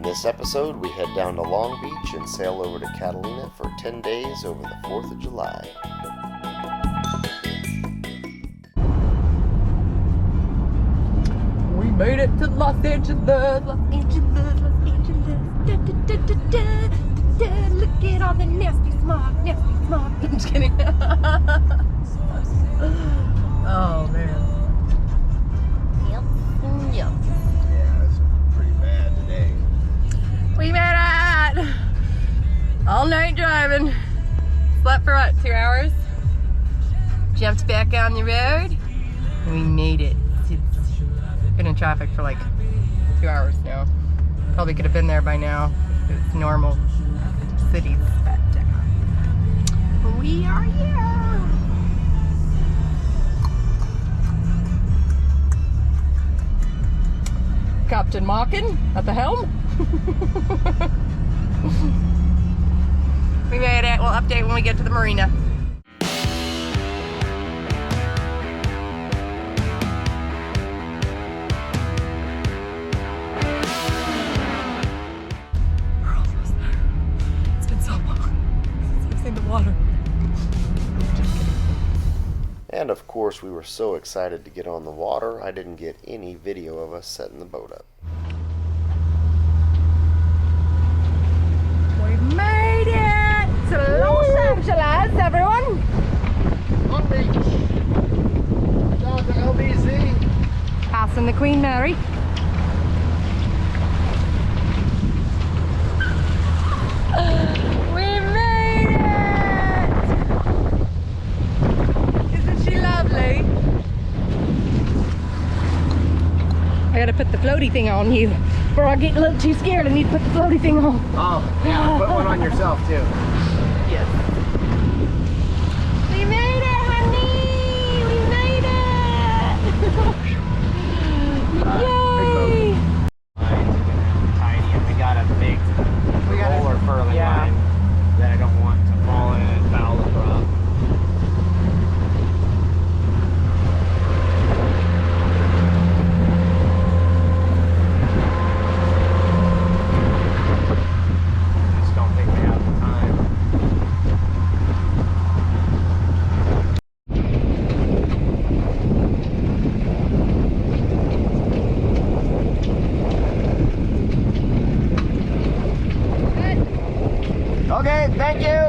this episode, we head down to Long Beach and sail over to Catalina for 10 days over the 4th of July. We made it to Los Angeles, Los Angeles, Los Angeles. Da, da, da, da, da, da. Look at all the nasty smog, nasty smog. I'm just kidding. Oh, man. Yep. Yep. Yeah, it's pretty bad today. We made it! All night driving. Slept for what, 2 hours? Jumped back on the road. And we made it. It's been in traffic for like 2 hours now. Probably could have been there by now. It's normal cities. But we are here. Captain Markin at the helm. We made it. We'll update when we get to the marina. We're almost there. It's been so long since I've seen the water. Just kidding. And of course, we were so excited to get on the water, I didn't get any video of us setting the boat up. We've made it to Los Angeles, everyone. Long Beach! Down to LBC! Passing the Queen Mary. We made it! Isn't she lovely? I gotta put the floaty thing on you. Before I get a little too scared, I need to put the floaty thing on. Oh, yeah, put one on yourself too. Yes. We made it, honey! We made it! Yay! Tiny, and we got a big roller furling line that I don't want to fall in and foul the prop. Just don't think we have the time. Okay, thank you.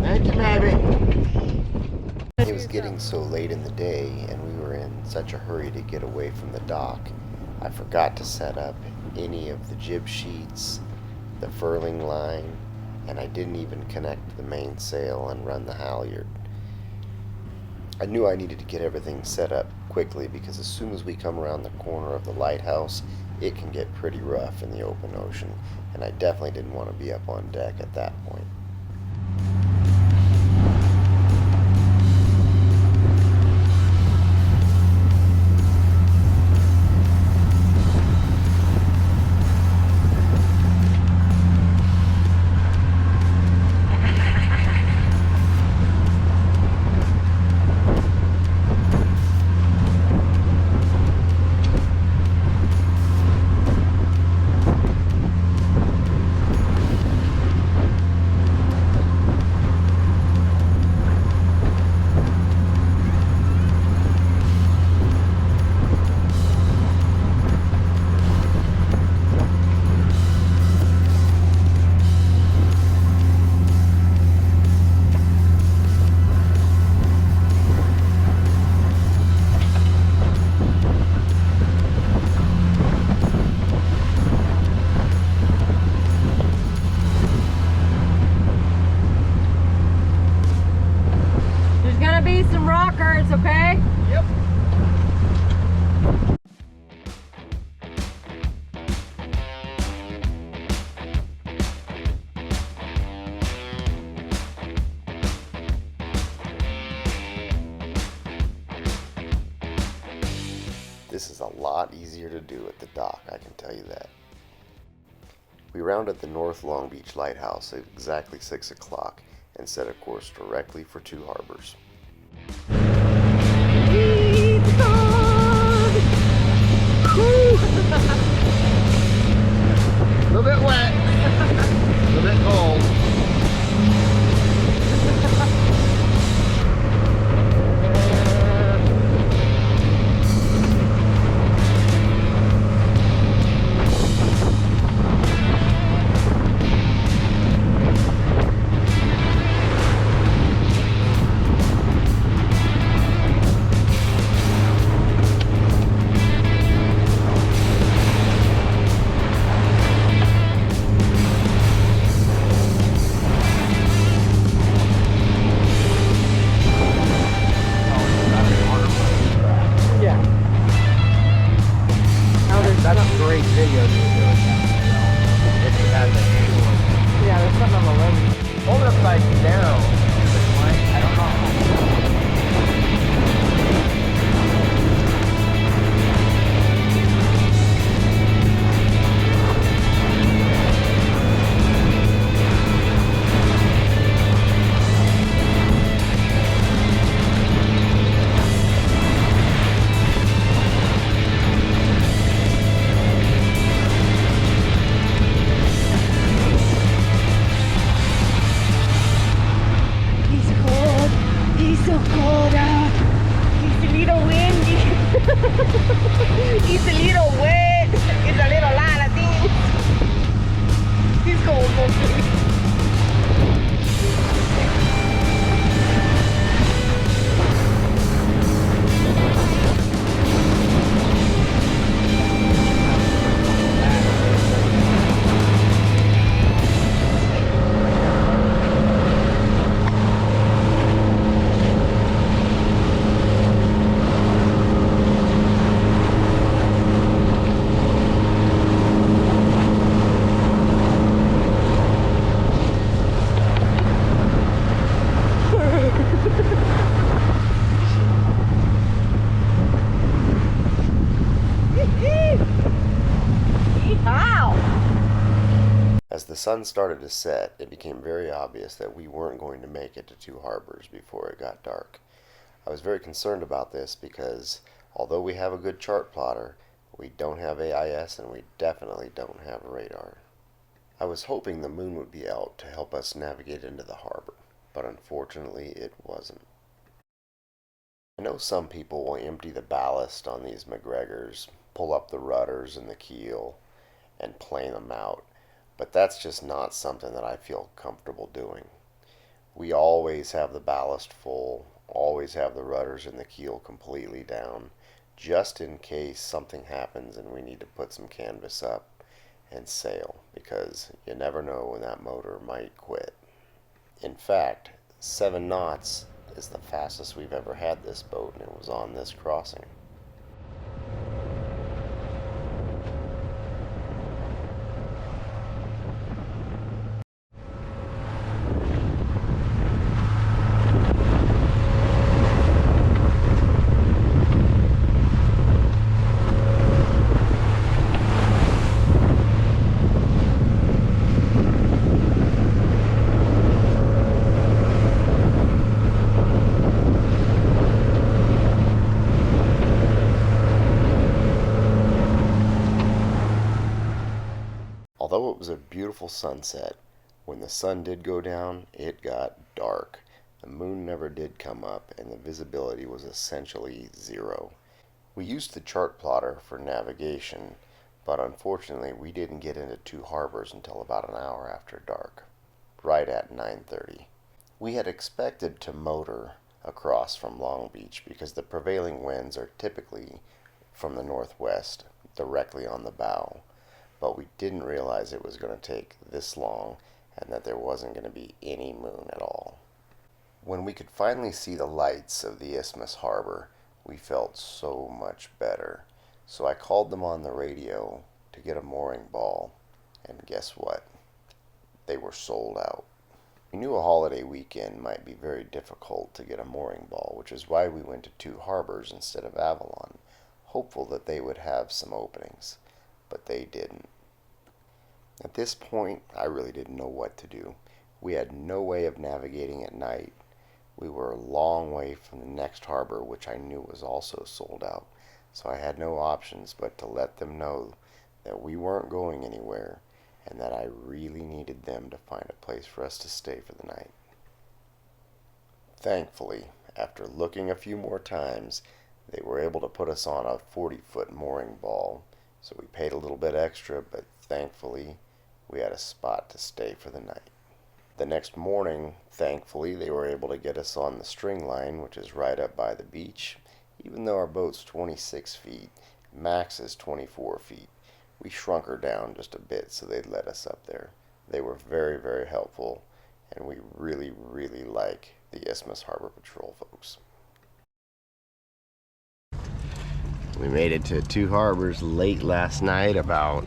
Thank you, baby. It was getting so late in the day, and we were in such a hurry to get away from the dock, I forgot to set up any of the jib sheets, the furling line, and I didn't even connect the mainsail and run the halyard. I knew I needed to get everything set up quickly because as soon as we come around the corner of the lighthouse, it can get pretty rough in the open ocean, and I definitely didn't want to be up on deck at that point. Okay? Yep. This is a lot easier to do at the dock, I can tell you that. We rounded the North Long Beach Lighthouse at exactly 6 o'clock and set a course directly for Two Harbors. A little bit wet, a little bit cold. That's a great video you were doing now. If you had the angle. Yeah, there's something on the lens. Hold it upside down. I don't know. It's a little wet. It's a little lot of things. He's cold, mostly. As the sun started to set, it became very obvious that we weren't going to make it to Two Harbors before it got dark. I was very concerned about this because, although we have a good chart plotter, we don't have AIS and we definitely don't have radar. I was hoping the moon would be out to help us navigate into the harbor, but unfortunately it wasn't. I know some people will empty the ballast on these MacGregors, pull up the rudders and the keel, and plane them out. But that's just not something that I feel comfortable doing. We always have the ballast full, always have the rudders and the keel completely down, just in case something happens and we need to put some canvas up and sail, because you never know when that motor might quit. In fact, 7 knots is the fastest we've ever had this boat, and it was on this crossing. Although it was a beautiful sunset, when the sun did go down, it got dark. The moon never did come up, and the visibility was essentially zero. We used the chart plotter for navigation, but unfortunately we didn't get into Two Harbors until about an hour after dark, right at 9:30. We had expected to motor across from Long Beach because the prevailing winds are typically from the northwest, directly on the bow. But we didn't realize it was going to take this long and that there wasn't going to be any moon at all. When we could finally see the lights of the Isthmus Harbor, we felt so much better. So I called them on the radio to get a mooring ball, and guess what? They were sold out. We knew a holiday weekend might be very difficult to get a mooring ball, which is why we went to Two Harbors instead of Avalon, hopeful that they would have some openings, but they didn't. At this point, I really didn't know what to do. We had no way of navigating at night. We were a long way from the next harbor, which I knew was also sold out, so I had no options but to let them know that we weren't going anywhere and that I really needed them to find a place for us to stay for the night. Thankfully, after looking a few more times, they were able to put us on a 40-foot mooring ball, so we paid a little bit extra, but thankfully we had a spot to stay for the night. The next morning, thankfully, they were able to get us on the string line, which is right up by the beach. Even though our boat's 26 feet, max is 24 feet, we shrunk her down just a bit so they'd let us up there. They were very, very helpful, and we really, really like the Isthmus Harbor Patrol folks. We made it to Two Harbors late last night, about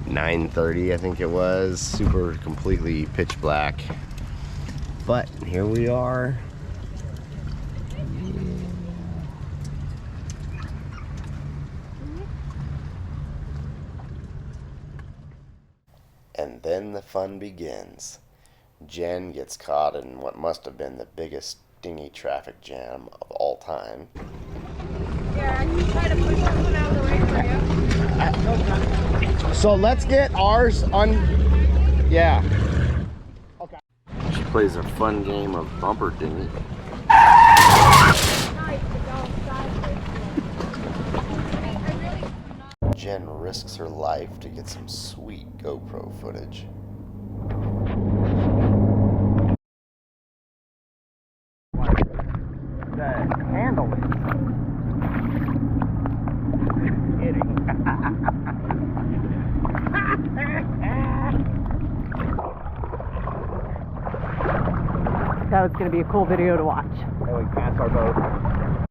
9:30 I think it was. Super completely pitch black, but here we are. And then the fun begins. Jen gets caught in what must have been the biggest dinghy traffic jam of all time. Yeah, I can try to push this one out of the way for you. So let's get ours on. Yeah. Okay. She plays a fun game of bumper dinghy. Jen risks her life to get some sweet GoPro footage. The handle is kidding. That was going to be a cool video to watch. And we pass our boat.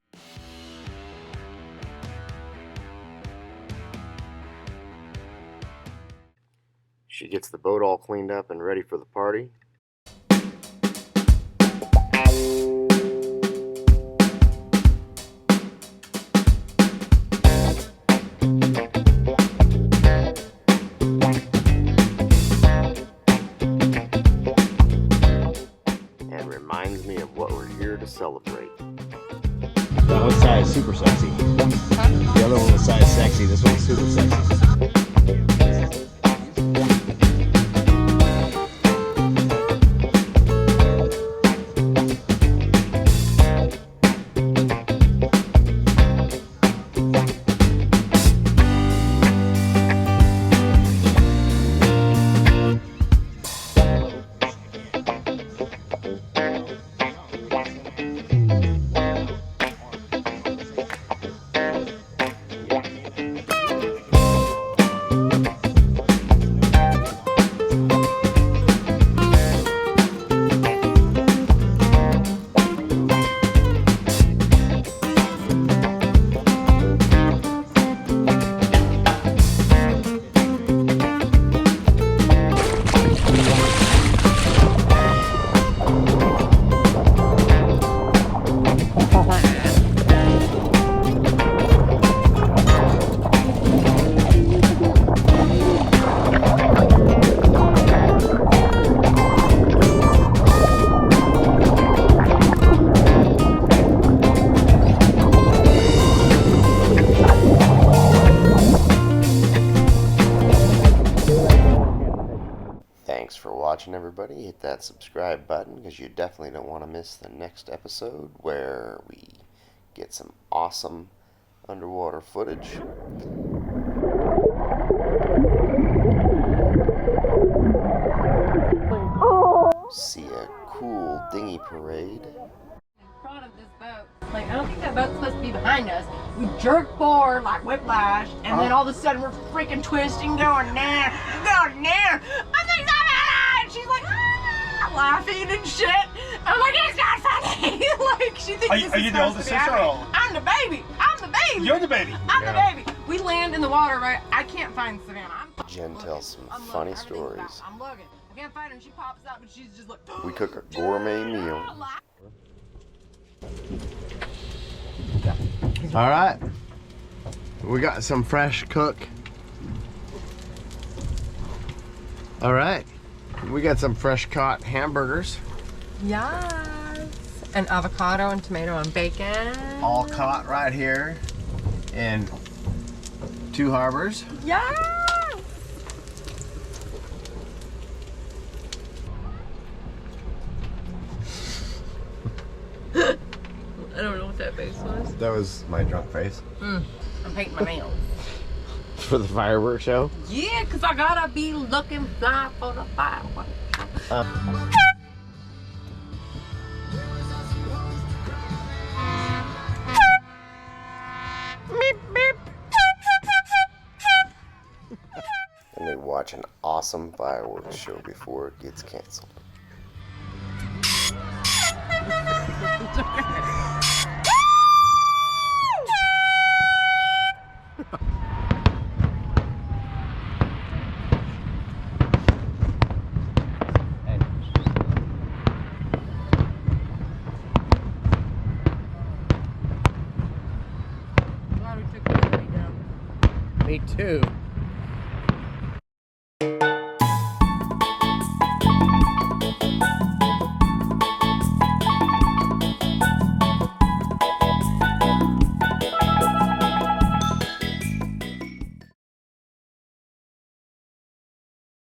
She gets the boat all cleaned up and ready for the party. And reminds me of what we're here to celebrate. That one side is super sexy. The other one was size sexy. This one's super sexy. Thanks for watching, everybody. Hit that subscribe button because you definitely don't want to miss the next episode where we get some awesome underwater footage. See a cool dinghy parade. In front of this boat. Like, I don't think that boat's supposed to be behind us. We jerk forward like whiplash, and then all of a sudden we're freaking twisting, going there, going there. I'm like, and she's like, ah, laughing and shit. I'm like, it's not funny. Like, she thinks this Are is you the supposed oldest to be sister happening. or? I'm the baby. I'm the baby. You're the baby. I'm the baby. We land in the water, right? I can't find Savannah. Jen tells some I'm funny looking. Everything's stories. about- I'm looking. I can't find her, and she pops out, but she's just like. We cook a gourmet meal. All right. We got some fresh cook. All right. We got some fresh caught hamburgers. Yes. And avocado and tomato and bacon. All caught right here in Two Harbors. Yes. I don't know what that face was. That was my drunk face. I'm painting my nails. For the fireworks show? Yeah, because I gotta be looking fly for the fireworks. And we watch an awesome fireworks show before it gets canceled. Me too.